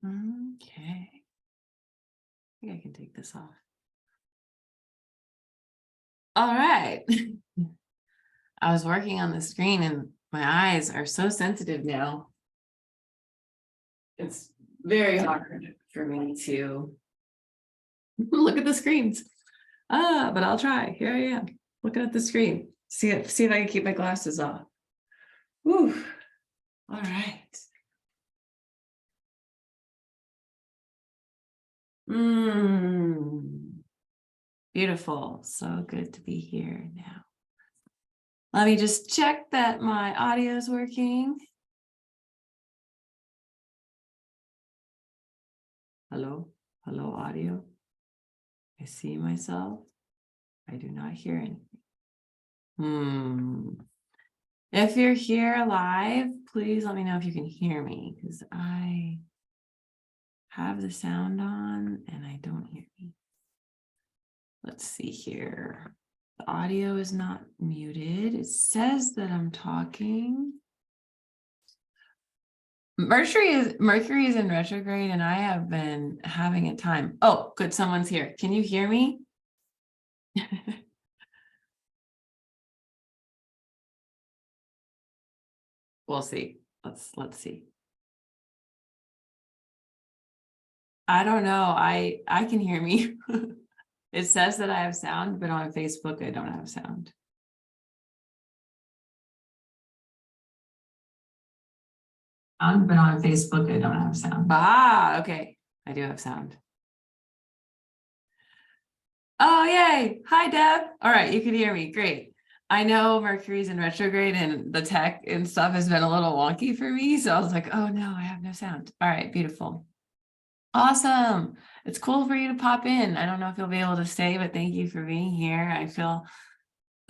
Okay. I think I can take this off. All right. I was working on the screen and my eyes are so sensitive now. It's very hard for me to look at the screens. But I'll try. Here I am, looking at the screen. See if I can keep my glasses off. Whew. All right. Beautiful. So good to be here now. Let me just check that my audio is working. Hello, audio. I see myself. I do not hear anything. If you're here live, please let me know if you can hear me, because I have the sound on and I don't hear me. Let's see here. The audio is not muted. It says that I'm talking. Mercury is in retrograde and I have been having a time. Oh, good. Someone's here. Can you hear me? We'll see. Let's see. I don't know. I can hear me. It says that I have sound, but on Facebook I don't have sound. But on Facebook I don't have sound. Okay. I do have sound. Oh, yay. Hi, Deb. All right, you can hear me. Great. I know Mercury's in retrograde and the tech and stuff has been a little wonky for me. So I was like, oh no, I have no sound. All right, beautiful. Awesome. It's cool for you to pop in. I don't know if you'll be able to stay, but thank you for being here. I feel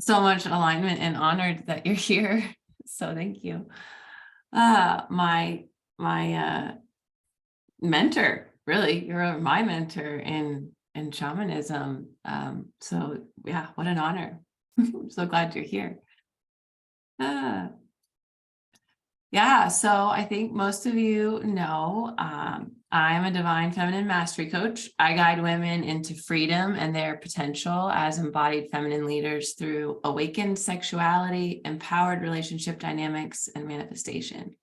so much alignment and honored that you're here. So thank you. My mentor, really, you're my mentor in shamanism. So yeah, what an honor. I'm so glad you're here. Yeah, so I think most of you know, I'm a divine feminine mastery coach. I guide women into freedom and their potential as embodied feminine leaders through awakened sexuality, empowered relationship dynamics, and manifestation.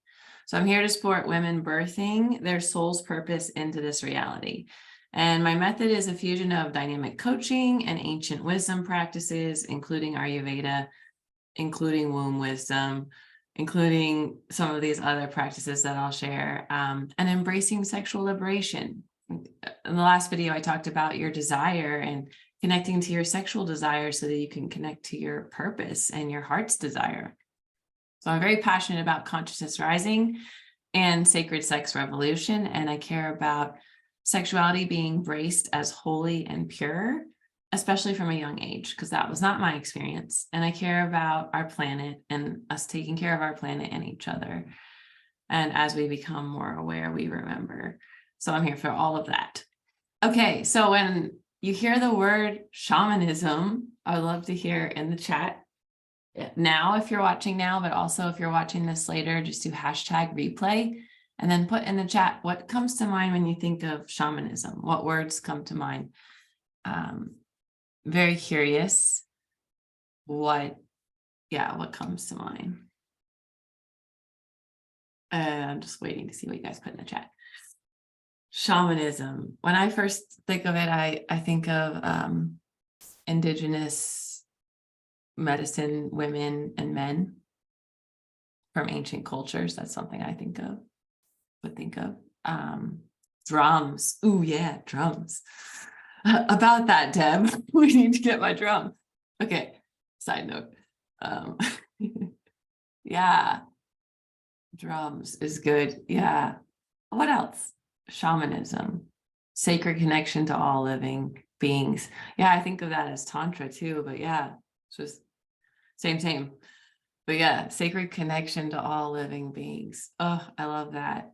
So I'm here to support women birthing their soul's purpose into this reality. And my method is a fusion of dynamic coaching and ancient wisdom practices, including Ayurveda, including womb wisdom, including some of these other practices that I'll share, and embracing sexual liberation. In the last video, I talked about your desire and connecting to your sexual desire so that you can connect to your purpose and your heart's desire. So I'm very passionate about consciousness rising and sacred sex revolution, and I care about sexuality being embraced as holy and pure, especially from a young age, because that was not my experience. And I care about our planet and us taking care of our planet and each other. And as we become more aware, we remember. So I'm here for all of that. Okay, so when you hear the word shamanism, I would love to hear in the chat now if you're watching now, but also if you're watching this later, just do #replay and then put in the chat what comes to mind when you think of shamanism. What words come to mind? Very curious what comes to mind. I'm just waiting to see what you guys put in the chat. Shamanism. When I first think of it, I think of indigenous medicine women and men from ancient cultures. That's something I would think of. Drums. Ooh, yeah, drums. About that, Deb. We need to get my drum. Okay, side note. Yeah, drums is good. Yeah. What else? Shamanism, sacred connection to all living beings. Yeah, I think of that as Tantra too, but yeah, it's just same. But yeah, sacred connection to all living beings. Oh, I love that.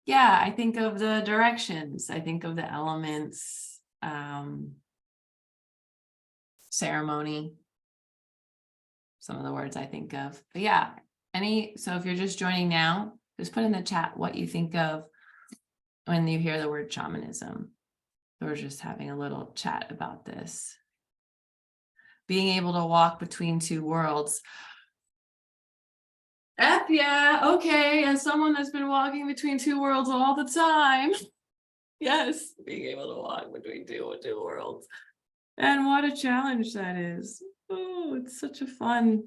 Yeah, I think of the directions. I think of the elements, ceremony, some of the words I think of. But yeah, so if you're just joining now, just put in the chat what you think of when you hear the word shamanism. We're just having a little chat about this. Being able to walk between two worlds. Yeah, okay. As someone that's been walking between two worlds all the time. Yes, being able to walk between two worlds. And what a challenge that is. Oh, it's such a fun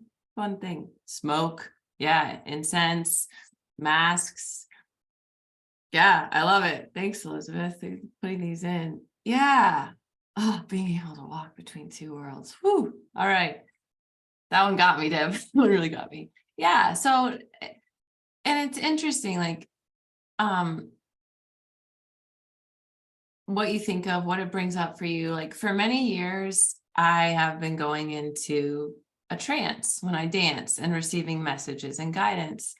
thing. Smoke, yeah, incense, masks. Yeah, I love it. Thanks, Elizabeth, for putting these in. Yeah. Oh, being able to walk between two worlds. Whew. All right. That one got me, Deb. That one really got me. Yeah. So, and it's interesting, like, what you think of, what it brings up for you. Like, for many years, I have been going into a trance when I dance and receiving messages and guidance.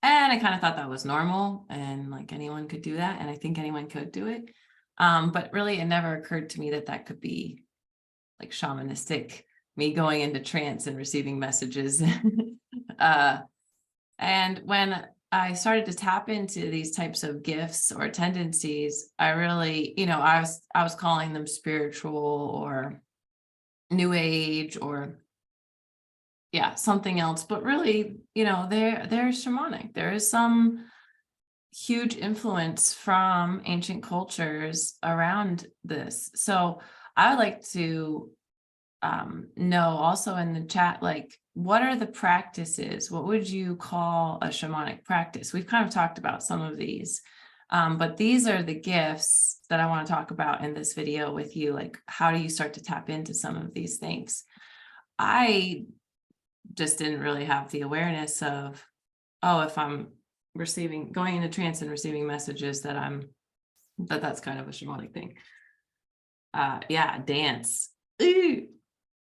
And I kind of thought that was normal and like anyone could do that. And I think anyone could do it. But really, it never occurred to me that that could be like shamanistic, me going into trance and receiving messages. And when I started to tap into these types of gifts or tendencies, I really, I was calling them spiritual or new age or something else, but really, they're shamanic. There is some huge influence from ancient cultures around this. So I would like to know also in the chat, like, what are the practices? What would you call a shamanic practice? We've kind of talked about some of these, but these are the gifts that I want to talk about in this video with you. Like, how do you start to tap into some of these things? I just didn't really have the awareness of, oh, if I'm going into trance and receiving messages that's kind of a shamanic thing. Dance. Ooh,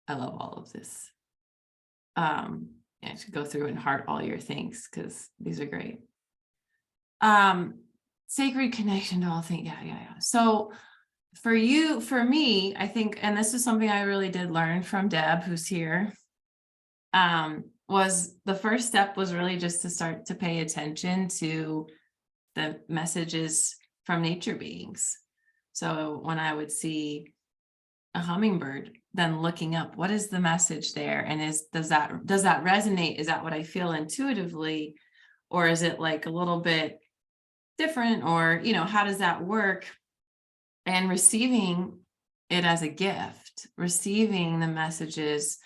I love all of this. I should go through and heart all your things because these are great. Sacred connection to all things. Yeah. So for me, I think, and this is something I really did learn from Deb, who's here, was the first step was really just to start to pay attention to the messages from nature beings. So when I would see a hummingbird, then looking up, what is the message there? And does that resonate? Is that what I feel intuitively? Or is it like a little bit different? Or, how does that work? And receiving it as a gift, receiving the messages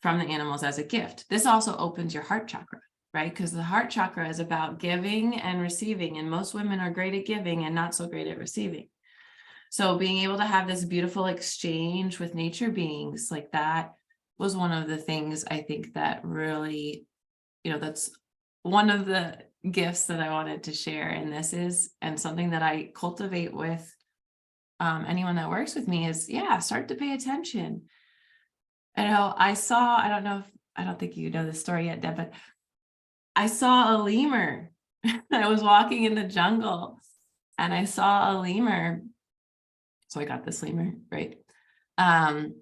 from the animals as a gift. This also opens your heart chakra, right? Because the heart chakra is about giving and receiving. And most women are great at giving and not so great at receiving. So being able to have this beautiful exchange with nature beings like that was one of the things I think that really, that's one of the gifts that I wanted to share. And this is, and something that I cultivate with anyone that works with me is, start to pay attention. I don't think you know this story yet, Deb, but I saw a lemur. I was walking in the jungle and I saw a lemur. So I got this lemur, right? And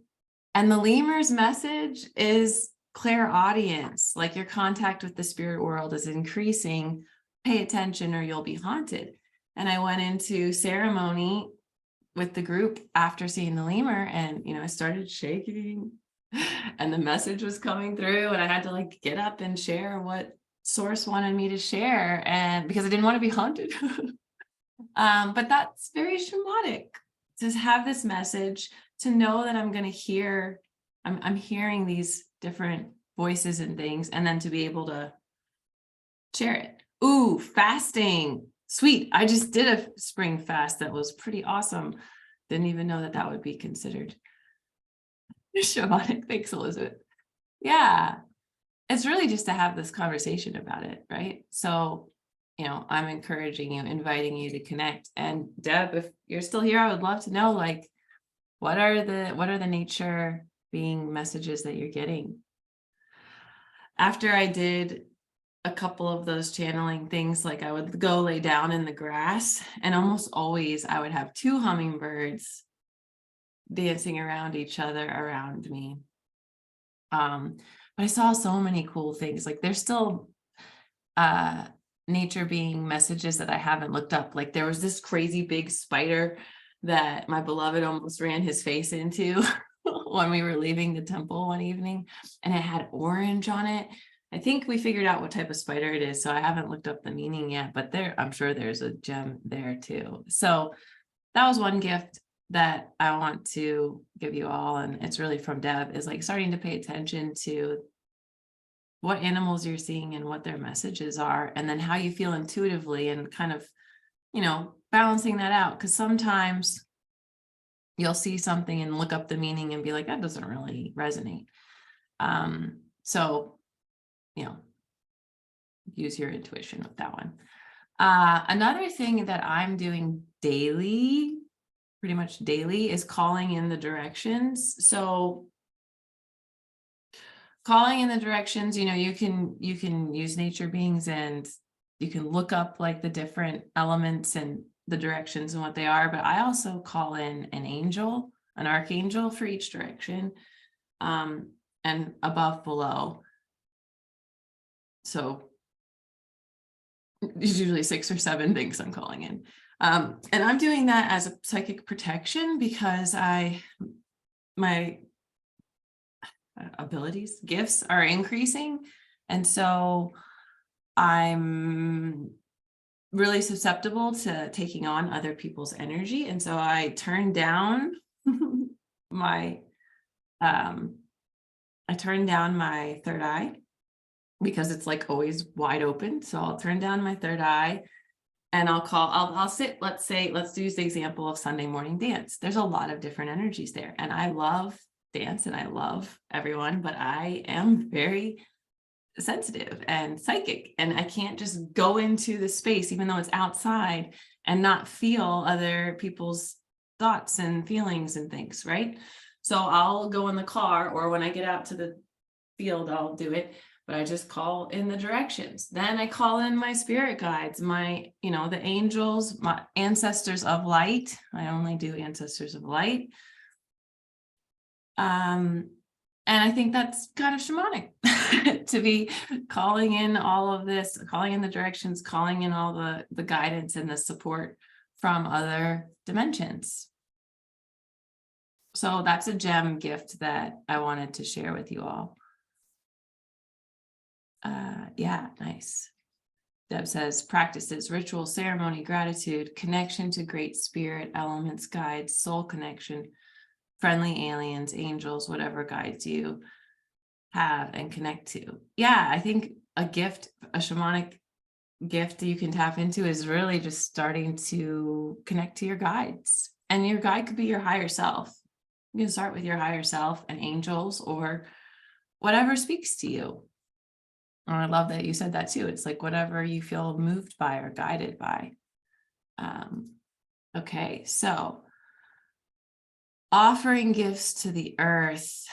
the lemur's message is clairaudience, like your contact with the spirit world is increasing. Pay attention or you'll be haunted. And I went into ceremony with the group after seeing the lemur and, I started shaking and the message was coming through and I had to like get up and share what source wanted me to share. And because I didn't want to be haunted. But that's very shamanic. To have this message, to know that I'm going to hear, I'm hearing these different voices and things, and then to be able to share it. Ooh, fasting. Sweet. I just did a spring fast that was pretty awesome. Didn't even know that would be considered shamanic. Thanks, Elizabeth. Yeah. It's really just to have this conversation about it, right? So I'm encouraging you, inviting you to connect. And Deb, if you're still here, I would love to know, like, what are the nature being messages that you're getting? After I did a couple of those channeling things, like I would go lay down in the grass and almost always I would have two hummingbirds dancing around each other around me. But I saw so many cool things. Like there's still nature being messages that I haven't looked up. Like there was this crazy big spider that my beloved almost ran his face into when we were leaving the temple one evening, and it had orange on it. I think we figured out what type of spider it is, so I haven't looked up the meaning yet, but I'm sure there's a gem there too. So that was one gift that I want to give you all, and it's really from Deb, is like starting to pay attention to what animals you're seeing and what their messages are, and then how you feel intuitively, and kind of, balancing that out. Because sometimes you'll see something and look up the meaning and be like, that doesn't really resonate. So, use your intuition with that one. Another thing that I'm doing daily, pretty much daily, is calling in the directions. So calling in the directions, you can use nature beings, and you can look up like the different elements and the directions and what they are. But I also call in an angel, an archangel for each direction, and above, below. So it's usually 6 or 7 things I'm calling in. And I'm doing that as a psychic protection because my abilities, gifts are increasing. And so I'm really susceptible to taking on other people's energy. And so I turn down my third eye, because it's like always wide open. So I'll turn down my third eye, and I'll sit, let's use the example of Sunday morning dance. There's a lot of different energies there, and I love dance and I love everyone, but I am very sensitive and psychic, and I can't just go into the space, even though it's outside, and not feel other people's thoughts and feelings and things, right? So I'll go in the car, or when I get out to the field, I'll do it, but I just call in the directions. Then I call in my spirit guides, my, the angels, my ancestors of light. I only do ancestors of light. And I think that's kind of shamanic to be calling in all of this, calling in the directions, calling in all the guidance and the support from other dimensions. So that's a gem gift that I wanted to share with you all. Yeah, nice. Deb says practices, ritual, ceremony, gratitude, connection to great spirit, elements, guides, soul connection, friendly aliens, angels, whatever guides you have and connect to. Yeah, I think a shamanic gift you can tap into is really just starting to connect to your guides. And your guide could be your higher self. You can start with your higher self and angels, or whatever speaks to you. And I love that you said that too. It's like whatever you feel moved by or guided by. Okay, so offering gifts to the earth.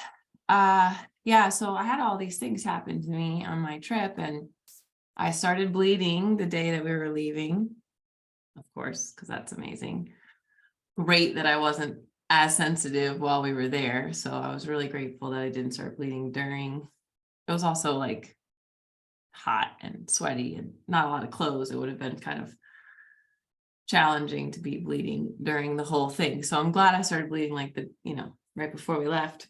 Yeah, so I had all these things happen to me on my trip, and I started bleeding the day that we were leaving, of course, because that's amazing. Great that I wasn't as sensitive while we were there. So I was really grateful that I didn't start bleeding during. It was also like hot and sweaty and not a lot of clothes. It would have been kind of challenging to be bleeding during the whole thing. So I'm glad I started bleeding like right before we left.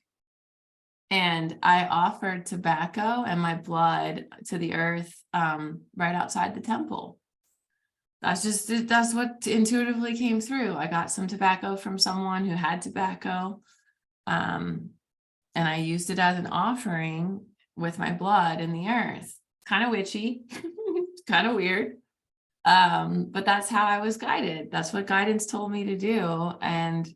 And I offered tobacco and my blood to the earth right outside the temple. That's what intuitively came through. I got some tobacco from someone who had tobacco, and I used it as an offering with my blood in the earth. Kind of witchy, kind of weird. But that's how I was guided. That's what guidance told me to do. And,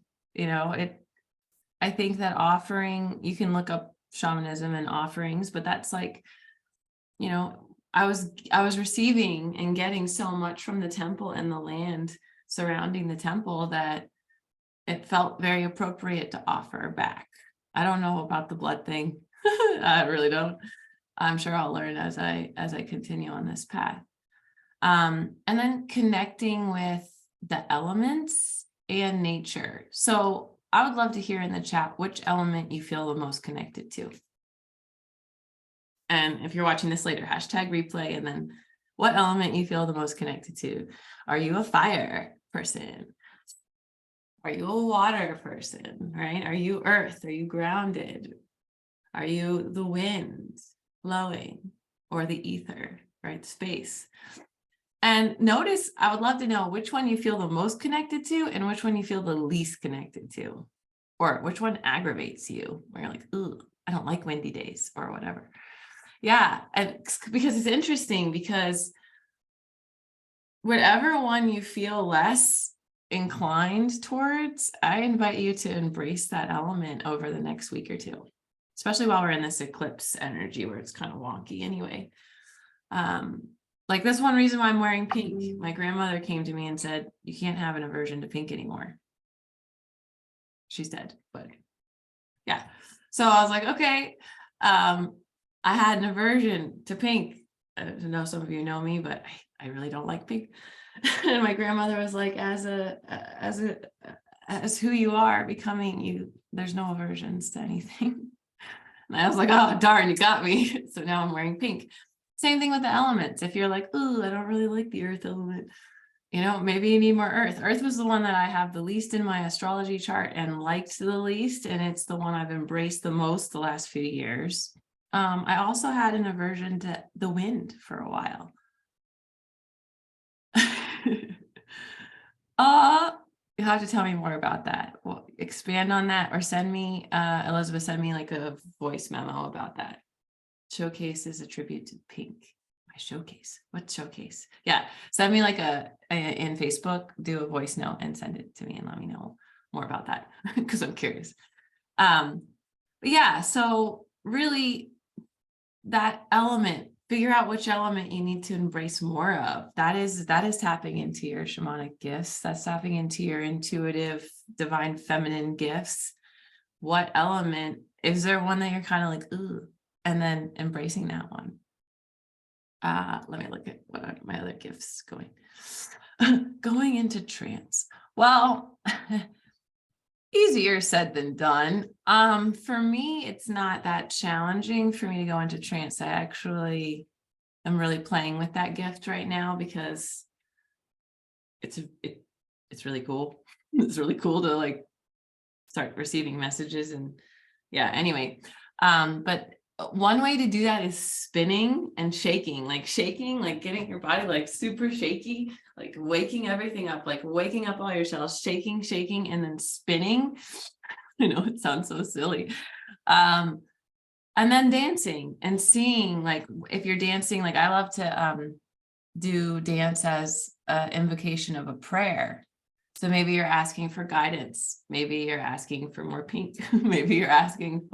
I think that offering, you can look up shamanism and offerings, but that's like, I was receiving and getting so much from the temple and the land surrounding the temple that it felt very appropriate to offer back. I don't know about the blood thing. I really don't. I'm sure I'll learn as I continue on this path. And then connecting with the elements and nature. So I would love to hear in the chat which element you feel the most connected to. And if you're watching this later, hashtag replay, and then what element you feel the most connected to. Are you a fire person? Are you a water person, right? Are you earth? Are you grounded? Are you the wind blowing or the ether, right? Space. And notice, I would love to know which one you feel the most connected to and which one you feel the least connected to, or which one aggravates you, where you're like, ooh, I don't like windy days or whatever. Yeah, and because it's interesting, because whatever one you feel less inclined towards, I invite you to embrace that element over the next week or two, especially while we're in this eclipse energy where it's kind of wonky anyway. Like that's one reason why I'm wearing pink. My grandmother came to me and said, you can't have an aversion to pink anymore. She's dead, but yeah. So I was like, okay. I had an aversion to pink. I know some of you know me, but I really don't like pink. And my grandmother was like, as who you are becoming, you, there's no aversions to anything. And I was like, oh, darn, you got me. So now I'm wearing pink. Same thing with the elements. If you're like, oh, I don't really like the earth element, you know, maybe you need more earth. Earth was the one that I have the least in my astrology chart and liked the least. And it's the one I've embraced the most the last few years. I also had an aversion to the wind for a while. You have to tell me more about that. Well, expand on that, or send me, Elizabeth, send me like a voice memo about that. Showcase is a tribute to pink. My showcase. What showcase? Yeah, send me like in Facebook, do a voice note and send it to me and let me know more about that because I'm curious. But yeah, so really that element, figure out which element you need to embrace more of. That is tapping into your shamanic gifts. That's tapping into your intuitive, divine feminine gifts. What element, is there one that you're kind of like, ooh, and then embracing that one? Let me look at what are my other gifts going. Going into trance. Well, easier said than done. For me, it's not that challenging for me to go into trance. I actually am really playing with that gift right now because it's really cool. It's really cool to like start receiving messages and yeah, anyway. But one way to do that is spinning and shaking, like getting your body like super shaky, like waking everything up, like waking up all your cells, shaking, and then spinning. I know it sounds so silly. And then dancing and seeing, like if you're dancing, like I love to do dance as an invocation of a prayer. So maybe you're asking for guidance. Maybe you're asking for more pink. Maybe you're asking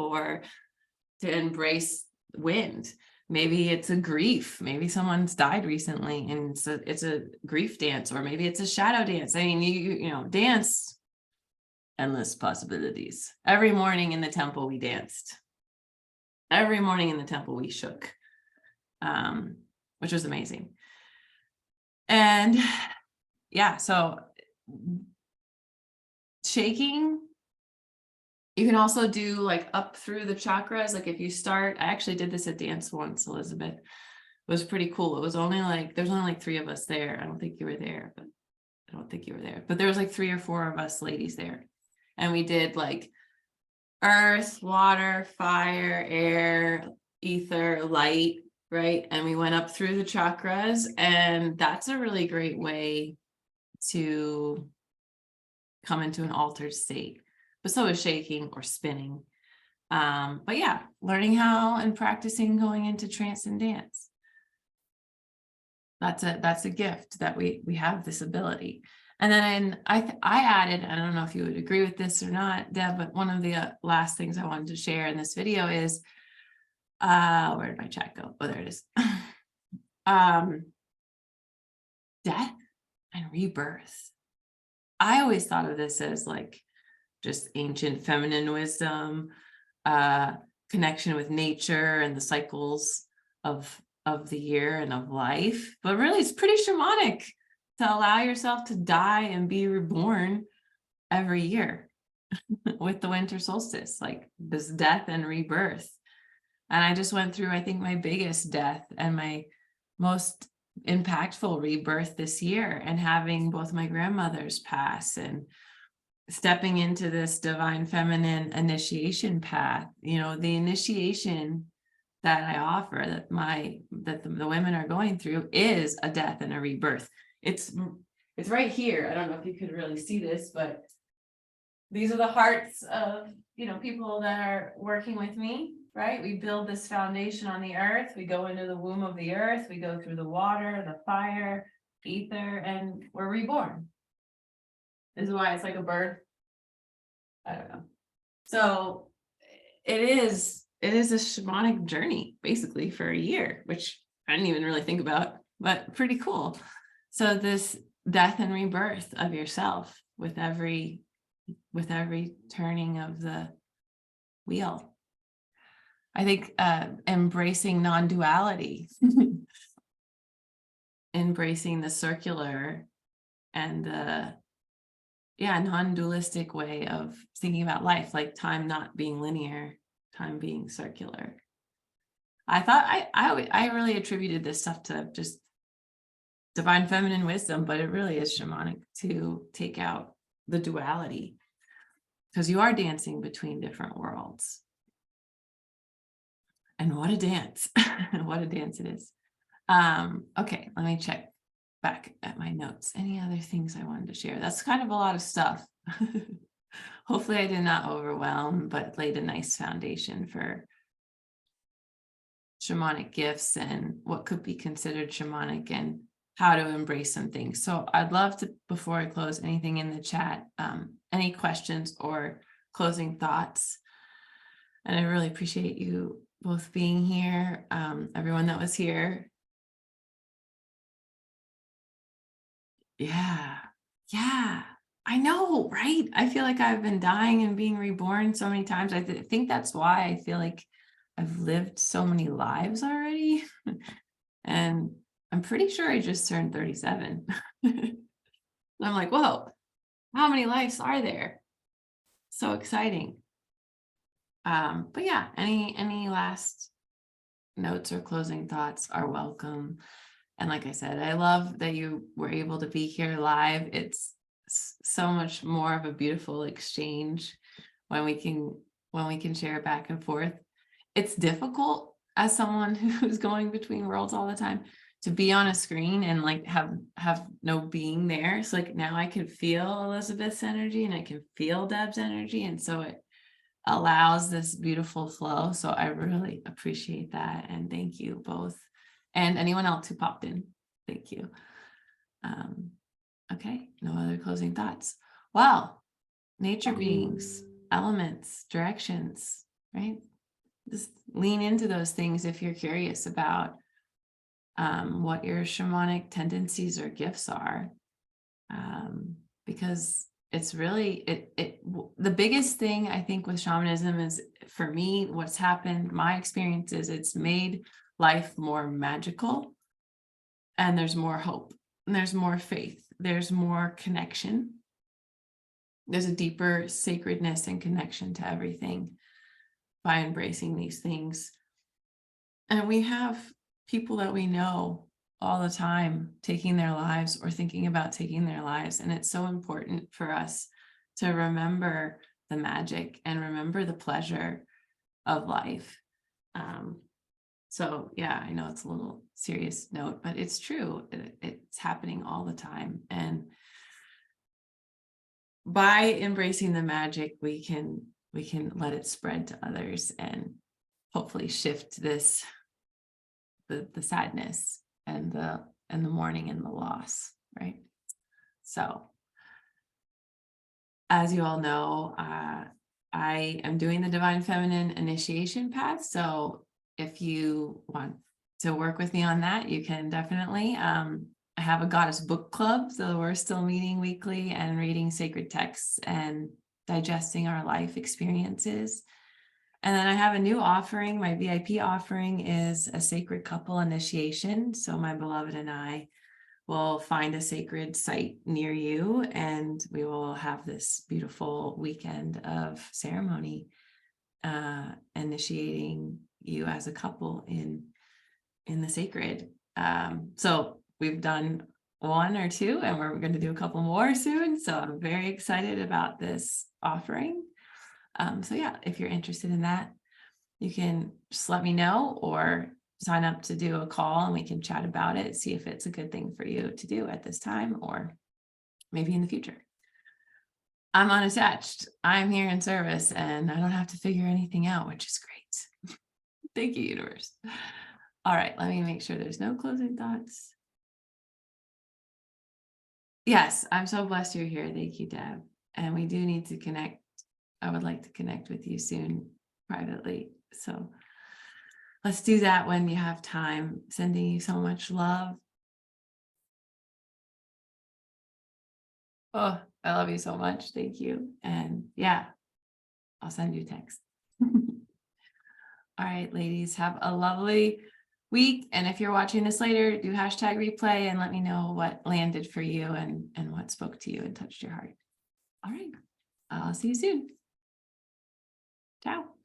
to embrace wind. Maybe it's a grief. Maybe someone's died recently and it's a grief dance, or maybe it's a shadow dance. I mean, you know, dance, endless possibilities. Every morning in the temple, we danced. Every morning in the temple, we shook, which was amazing. And yeah, so shaking. You can also do like up through the chakras. Like if you start, I actually did this at dance once, Elizabeth. It was pretty cool. It was only like, there's only like 3 of us there. I don't think you were there, but there was like 3 or 4 of us ladies there. And we did like earth, water, fire, air, ether, light, right? And we went up through the chakras, and that's a really great way to come into an altered state. But so is shaking or spinning. But yeah, learning how and practicing going into trance and dance. That's a gift that we have this ability. And then I added, I don't know if you would agree with this or not, Deb, but one of the last things I wanted to share in this video is, where did my chat go? Oh, there it is. Death and rebirth. I always thought of this as like just ancient feminine wisdom, connection with nature and the cycles of the year and of life, but really it's pretty shamanic to allow yourself to die and be reborn every year with the winter solstice, like this death and rebirth. And I just went through, I think, my biggest death and my most impactful rebirth this year, and having both my grandmothers pass and stepping into this divine feminine initiation path. The initiation that I offer, that the women are going through, is a death and a rebirth. It's right here. I don't know if you could really see this, but these are the hearts of people that are working with me, right? We build this foundation on the earth. We go into the womb of the earth. We go through the water, the fire, ether, and we're reborn. This is why it's like a bird. I don't know. So it is a shamanic journey, basically, for a year, which I didn't even really think about, but pretty cool. So this death and rebirth of yourself with every turning of the wheel. I think embracing non-duality, embracing the circular and the non-dualistic way of thinking about life, like time not being linear, time being circular. I thought I really attributed this stuff to just divine feminine wisdom, but it really is shamanic to take out the duality, because you are dancing between different worlds. And what a dance. What a dance it is. Okay, let me check back at my notes. Any other things I wanted to share? That's kind of a lot of stuff. Hopefully I did not overwhelm, but laid a nice foundation for shamanic gifts and what could be considered shamanic and how to embrace some things. So I'd love to, before I close, anything in the chat, any questions or closing thoughts. And I really appreciate you both being here, everyone that was here. Yeah, I know, right? I feel like I've been dying and being reborn so many times. I think that's why I feel like I've lived so many lives already. And I'm pretty sure I just turned 37. I'm like, whoa, how many lives are there? So exciting. But yeah, any last notes or closing thoughts are welcome. And like I said, I love that you were able to be here live. It's so much more of a beautiful exchange when we can share back and forth. It's difficult as someone who's going between worlds all the time to be on a screen and like have no being there. So like now I can feel Elizabeth's energy and I can feel Deb's energy. And so it allows this beautiful flow. So I really appreciate that. And thank you both. And anyone else who popped in, thank you. Okay, no other closing thoughts. Well, nature beings, elements, directions, right? Just lean into those things if you're curious about what your shamanic tendencies or gifts are, because it's really the biggest thing I think with shamanism is, for me, what's happened, my experience is it's made life more magical, and there's more hope, and there's more faith, there's more connection, there's a deeper sacredness and connection to everything by embracing these things. And we have people that we know all the time taking their lives or thinking about taking their lives, and it's so important for us to remember the magic and remember the pleasure of life. So yeah, I know it's a little serious note, but it's true. It's happening all the time. And by embracing the magic, we can let it spread to others and hopefully shift the sadness and the mourning and the loss, right? So as you all know, I am doing the Divine Feminine Initiation Path. So if you want to work with me on that, you can definitely. I have a goddess book club, so we're still meeting weekly and reading sacred texts and digesting our life experiences. And then I have a new offering. My VIP offering is a sacred couple initiation. So my beloved and I will find a sacred site near you, and we will have this beautiful weekend of ceremony, initiating you as a couple in the sacred. So we've done 1 or 2, and we're going to do a couple more soon. So I'm very excited about this offering. So yeah, if you're interested in that, you can just let me know or sign up to do a call and we can chat about it, see if it's a good thing for you to do at this time or maybe in the future. I'm unattached. I'm here in service and I don't have to figure anything out, which is great. Thank you, universe. All right, let me make sure there's no closing thoughts. Yes, I'm so blessed you're here. Thank you, Deb. And we do need to connect. I would like to connect with you soon privately. So let's do that when you have time. Sending you so much love. Oh, I love you so much. Thank you. And yeah, I'll send you a text. All right, ladies, have a lovely week. And if you're watching this later, do #replay and let me know what landed for you and what spoke to you and touched your heart. All right, I'll see you soon. Ciao.